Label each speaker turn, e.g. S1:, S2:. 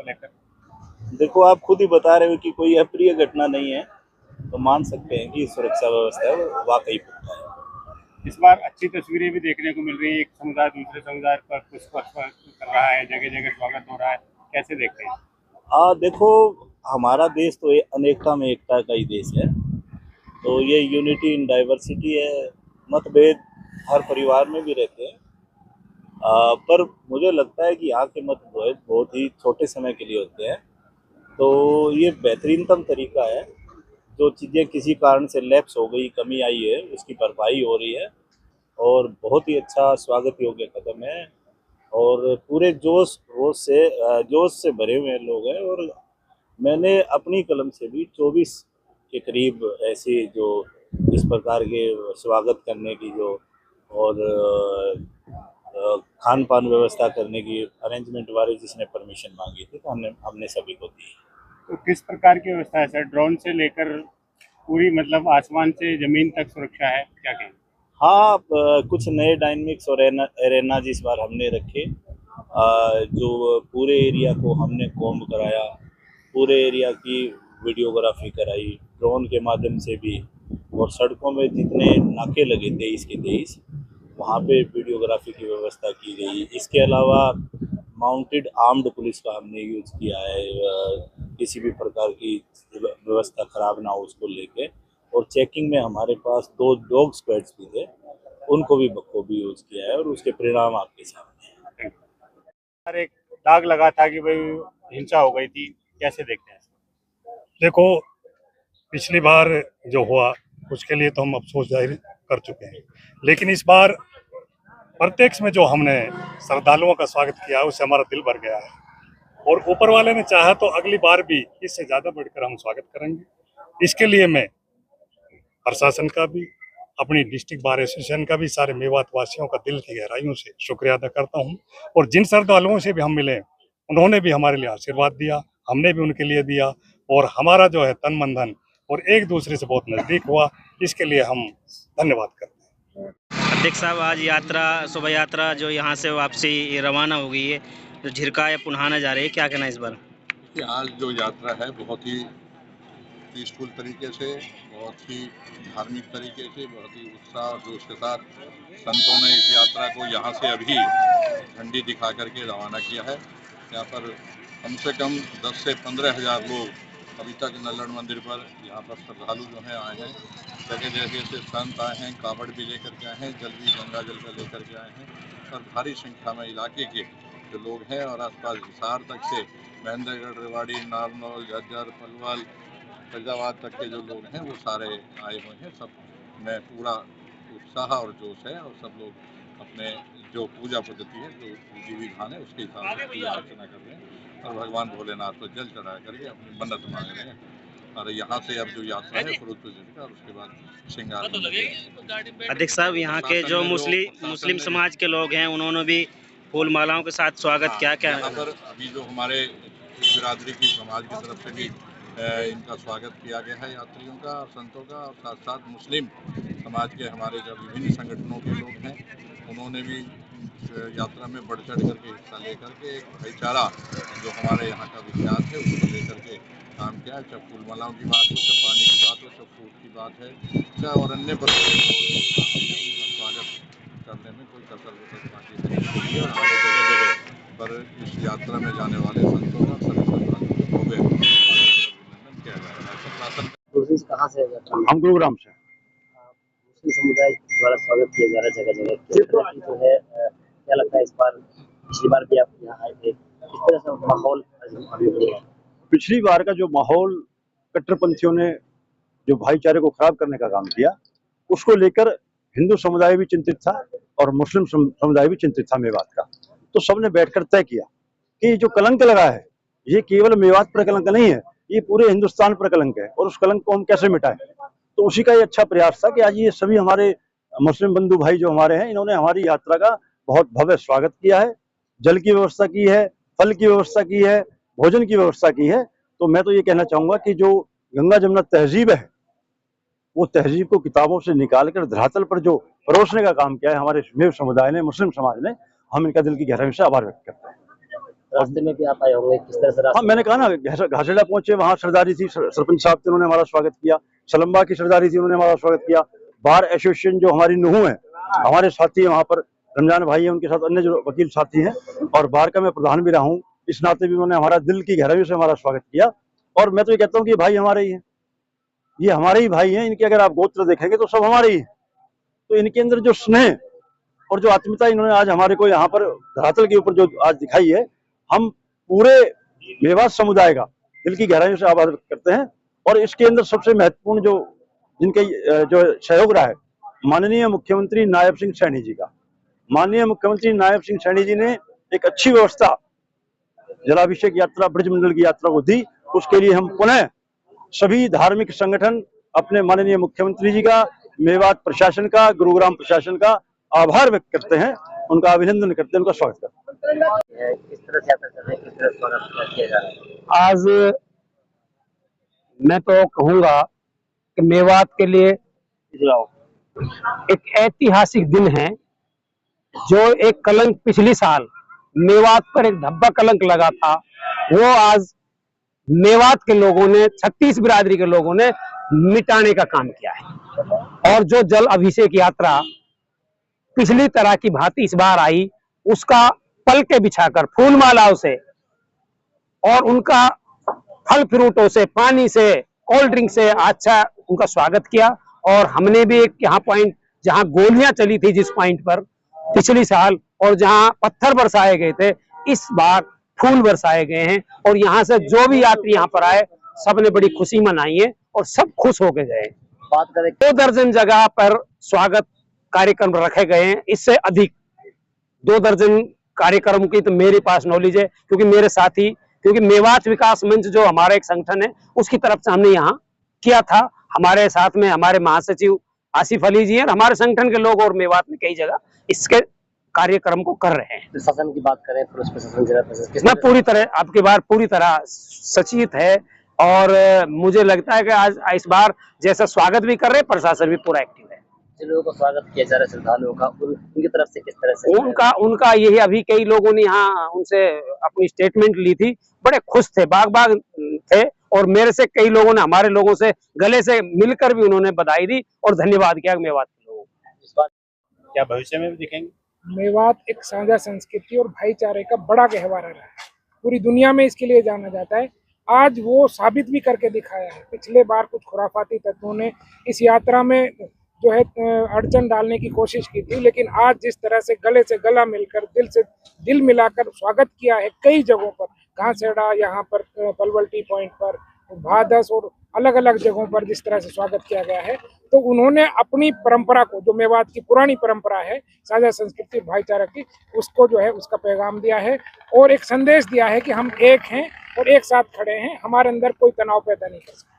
S1: लेकर?
S2: देखो, आप खुद ही बता रहे हो कि कोई अप्रिय घटना नहीं है, तो मान सकते हैं कि सुरक्षा व्यवस्था वो वाकई पुख्ता है।
S1: इस बार अच्छी तस्वीरें भी देखने को मिल रही है, एक समुदाय दूसरे समुदाय पर पुष्प अर्पण कर रहा है, जगह जगह स्वागत हो रहा है, कैसे देखते हैं?
S2: देखो, हमारा देश तो अनेकता में एकता का ही देश है, तो ये यूनिटी इन डाइवर्सिटी है। मतभेद हर परिवार में भी रहते हैं, पर मुझे लगता है कि यहाँ के मतभेद बहुत ही छोटे समय के लिए होते हैं, तो ये बेहतरीनतम तरीका है। जो चीज़ें किसी कारण से लैप्स हो गई, कमी आई है, उसकी भरपाई हो रही है और बहुत ही अच्छा स्वागत योग्य कदम है। और पूरे जोश से भरे हुए लोग हैं। और मैंने अपनी कलम से भी 24 के करीब ऐसे जो इस प्रकार के स्वागत करने की जो और खान पान व्यवस्था करने की अरेंजमेंट वाले जिसने परमिशन मांगी थी, तो हमने हमने सभी को दी।
S1: तो किस प्रकार की व्यवस्था है सर? ड्रोन से लेकर पूरी मतलब आसमान से जमीन तक सुरक्षा है, क्या कहें?
S2: हाँ, कुछ नए डायनेमिक्स और एरेना इस बार हमने रखे, जो पूरे एरिया को हमने कॉम्ब कराया, पूरे एरिया की वीडियोग्राफी कराई ड्रोन के माध्यम से भी, और सड़कों में जितने नाके लगे 23 के 23 वहाँ पे वीडियोग्राफी की व्यवस्था की गई। इसके अलावा माउंटेड आर्म्ड पुलिस का हमने यूज किया है, किसी भी प्रकार की व्यवस्था खराब ना हो उसको लेके। और चेकिंग में हमारे पास 2 डॉग स्क्वाड्स भी थे, उनको भी बखूबी यूज किया है और उसके परिणाम आपके सामने हैं।
S1: सर एक दाग लगा था कि भाई हिंसा हो गई थी, कैसे देखते हैं?
S3: देखो, पिछली बार जो हुआ उसके लिए तो हम अफसोस जाहिर कर चुके हैं, लेकिन इस बार प्रत्यक्ष में जो हमने श्रद्धालुओं का स्वागत किया उससे हमारा दिल भर गया है। और ऊपर वाले ने चाहा तो अगली बार भी इससे ज्यादा बढ़कर हम स्वागत करेंगे। इसके लिए मैं प्रशासन का भी, अपनी डिस्ट्रिक्ट बार एसोसिएशन का भी, सारे मेवात वासियों का दिल की गहराइयों से शुक्रिया अदा करता हूं। और जिन श्रद्धालुओं से भी हम मिले उन्होंने भी हमारे लिए आशीर्वाद दिया, हमने भी उनके लिए दिया, और हमारा जो है तन मन धन और एक दूसरे से बहुत नजदीक हुआ। इसके लिए हम धन्यवाद करते हैं।
S4: अध्यक्ष साहब, आज यात्रा, शोभा यात्रा जो यहाँ से वापसी रवाना हो गई है, जो झिरका या पुन्हाना जा रही है, क्या कहना है इस बार?
S5: आज जो यात्रा है बहुत ही पीसफुल तरीके से, बहुत ही धार्मिक तरीके से, बहुत ही उत्साह और जोश के साथ संतों ने इस यात्रा को यहाँ से अभी झंडी दिखा करके रवाना किया है। यहाँ पर कम से कम 10 से 15,000 लोग अभी तक नल्लड़ मंदिर पर यहाँ पर श्रद्धालु जो हैं आए हैं। जगह जगह से संत आए हैं, कावड़ भी लेकर के आए हैं, जल भी गंगा जल का लेकर के आए हैं, और भारी संख्या में इलाके के जो लोग हैं और आसपास हिसार तक से महेंद्रगढ़, रेवाड़ी, नारनौल, झज्जर, पलवल, फैजाबाद तक के जो लोग हैं वो सारे आए हुए हैं। सब में पूरा उत्साह और जोश है, और सब लोग अपने जो पूजा पद्धति है, जो विधि विधान है, उसके हिसाब से पूजा अर्चना कर रहे हैं और भगवान भोलेनाथ को जल चढ़ा करके अपनी मन्नत मांग रहे हैं। और यहाँ से अब जो यात्रा है फिरोजपुर जिले का, और उसके बाद सिंगार।
S4: अध्यक्ष साहब, यहाँ के जो मुस्लिम समाज के लोग हैं उन्होंने भी फूल मालाओं के साथ स्वागत किया, क्या?
S5: यहाँ पर अभी जो हमारे बिरादरी की समाज की तरफ से भी इनका स्वागत किया गया है, यात्रियों का और संतों का, और साथ साथ मुस्लिम समाज के हमारे जो विभिन्न संगठनों के लोग हैं उन्होंने भी यात्रा में बढ़ चढ़ करके हिस्सा लेकर के एक भाईचारा जो हमारे यहाँ का विख्यात है उसको लेकर के काम किया। चाहे फूल मालाओं की बात हो, चाहे पानी की बात हो, चाहे फ्रूट की बात है, चाहे और अन्य स्वागत करने में कोई कसर बाकी नहीं है। और हमारे जगह जगह पर इस यात्रा में जाने वाले संतों का सभी श्रद्धालुओं को भव्य अभिनंदन किया जा रहा है। प्रशासन
S6: कहाँ से
S3: हम गुरुग्राम से
S6: मुस्लिम समुदाय द्वारा स्वागत किया जा रहा है जगह जगह, जो है क्या लगता है इस बार, पिछली बार भी आप यहाँ आए थे, किस तरह से माहौल अभी हो रहा है?
S7: पिछली बार का जो माहौल कट्टरपंथियों ने जो भाईचारे को खराब करने का काम किया, उसको लेकर हिंदू समुदाय भी चिंतित था और मुस्लिम समुदाय भी चिंतित था मेवात का। तो सबने बैठकर तय किया कि जो कलंक लगा है ये केवल मेवात पर कलंक नहीं है, ये पूरे हिंदुस्तान पर कलंक है, और उस कलंक को हम कैसे मिटाएं। तो उसी का ये अच्छा प्रयास था कि आज ये सभी हमारे मुस्लिम बंधु भाई जो हमारे हैं, इन्होंने हमारी यात्रा का बहुत भव्य स्वागत किया है, जल की व्यवस्था की है, फल की व्यवस्था की है, भोजन की व्यवस्था की है। तो मैं तो ये कहना चाहूंगा कि जो गंगा जमुना तहजीब है, वो तहजीब को किताबों से निकालकर धरातल पर जो परोसने का काम किया है हमारे मेव समुदाय ने, मुस्लिम समाज ने, हम इनका दिल की गहराई से आभार व्यक्त करते हैं।
S6: रास्ते में भी आप आए होंगे, किस तरह से
S7: हाँ,
S6: रास्ते
S7: मैंने कहा ना, घाटला पहुंचे, वहां सरदारी थी, सरपंच साहब थे, उन्होंने हमारा स्वागत किया। सलम्बा की सरदारी थी, उन्होंने हमारा स्वागत किया। बार एसोसिएशन जो हमारी नुहू है, हमारे साथी है वहां पर, रमजान भाई है, उनके साथ अन्य जो वकील साथी हैं, और बार का मैं प्रधान भी रहा हूँ, इस नाते भी उन्होंने हमारा दिल की गहराइयों से हमारा स्वागत किया। और मैं तो ये कहता हूँ कि भाई हमारे ही हैं, ये हमारे ही भाई हैं, इनके अगर आप गोत्र देखेंगे तो सब हमारे ही हैं। तो इनके अंदर जो स्नेह और जो आत्मीयता इन्होंने आज हमारे को यहाँ पर धरातल के ऊपर जो आज दिखाई है, हम पूरे मेवात समुदाय का दिल की गहराइयों से आभार व्यक्त करते हैं। और इसके अंदर सबसे महत्वपूर्ण जो जिनके जो सहयोग रहा है, माननीय मुख्यमंत्री नायब सिंह सैनी जी का। माननीय मुख्यमंत्री नायब सिंह सैनी जी ने एक अच्छी व्यवस्था जलाभिषेक यात्रा, ब्रज मंडल की यात्रा को दी। उसके लिए हम पुनः सभी धार्मिक संगठन अपने माननीय मुख्यमंत्री जी का, मेवात प्रशासन का, गुरुग्राम प्रशासन का आभार व्यक्त करते हैं, उनका अभिनंदन करते हैं, उनका स्वागत करते हैं।
S6: किस तरह से यात्रा कर रहे हैं, किस तरह से स्वागत किया जा रहा है?
S8: आज मैं तो कहूंगा कि मेवात के लिए एक ऐतिहासिक दिन है। जो एक कलंक पिछली साल मेवात पर एक धब्बा कलंक लगा था, वो आज मेवात के लोगों ने, 36 बिरादरी के लोगों ने मिटाने का काम किया है। और जो जल अभिषेक यात्रा पिछली तरह की भांति इस बार आई, उसका पलके बिछाकर फूल मालाओं से और उनका फल फ्रूटों से, पानी से, कोल्ड ड्रिंक से अच्छा उनका स्वागत किया। और हमने भी एक यहाँ पॉइंट, जहाँ गोलियां चली थी जिस पॉइंट पर पिछली साल, और जहाँ पत्थर बरसाए गए थे, इस बार फूल बरसाए गए हैं। और यहाँ से जो भी यात्री यहाँ पर आए, सबने बड़ी खुशी मनाई है और सब खुश होके गए।
S6: बात करें
S8: 2 दर्जन जगह पर स्वागत कार्यक्रम रखे गए हैं, इससे अधिक 2 दर्जन कार्यक्रम की तो मेरे पास नॉलेज है, क्योंकि मेरे साथी, क्योंकि मेवात विकास मंच जो हमारा एक संगठन है, उसकी तरफ से हमने यहाँ किया था। हमारे साथ में हमारे महासचिव आसिफ अली जी हैं, हमारे संगठन के लोग, और मेवात में कई जगह इसके कार्यक्रम को कर रहे हैं।
S6: प्रशासन की बात करें, पुलिस प्रशासन, जिला प्रशासन, किस
S8: मैं
S6: तरह
S8: पूरी तरह, आपकी बार पूरी तरह सचेत है। और मुझे लगता है कि आज इस बार जैसा स्वागत भी कर रहे हैं, प्रशासन भी पूरा एक्टिव है।
S6: जिन लोगों को स्वागत किया जा रहा है, श्रद्धालुओं का, उनकी तरफ से किस तरह से?
S8: उनका यही, अभी कई लोगों ने यहाँ उनसे अपनी स्टेटमेंट ली थी, बड़े खुश थे, बाग थे। और मेरे से कई लोगों ने, हमारे लोगों से गले से मिलकर भी उन्होंने बधाई दी और धन्यवाद किया मेवात के लोगों को।
S6: इस बार
S1: क्या भविष्य में भी दिखेंगे?
S9: मेवात एक साझा संस्कृति और भाईचारे का बड़ा गहवारा रहा है, पूरी दुनिया में इसके लिए जाना जाता है। आज वो साबित भी करके दिखाया है। पिछले बार कुछ खुराफाती तत्वों ने इस यात्रा में जो है अड़चन डालने की कोशिश की थी, लेकिन आज जिस तरह से गले से गला मिलकर, दिल से दिल मिलाकर स्वागत किया है कई जगहों पर, घासेड़ा, यहाँ पर पलवल टी पॉइंट पर, भादस और अलग अलग जगहों पर जिस तरह से स्वागत किया गया है, तो उन्होंने अपनी परंपरा को, जो मेवात की पुरानी परंपरा है साझा संस्कृति भाईचारा की, उसको जो है उसका पैगाम दिया है और एक संदेश दिया है कि हम एक हैं और एक साथ खड़े हैं, हमारे अंदर कोई तनाव पैदा नहीं कर सकता।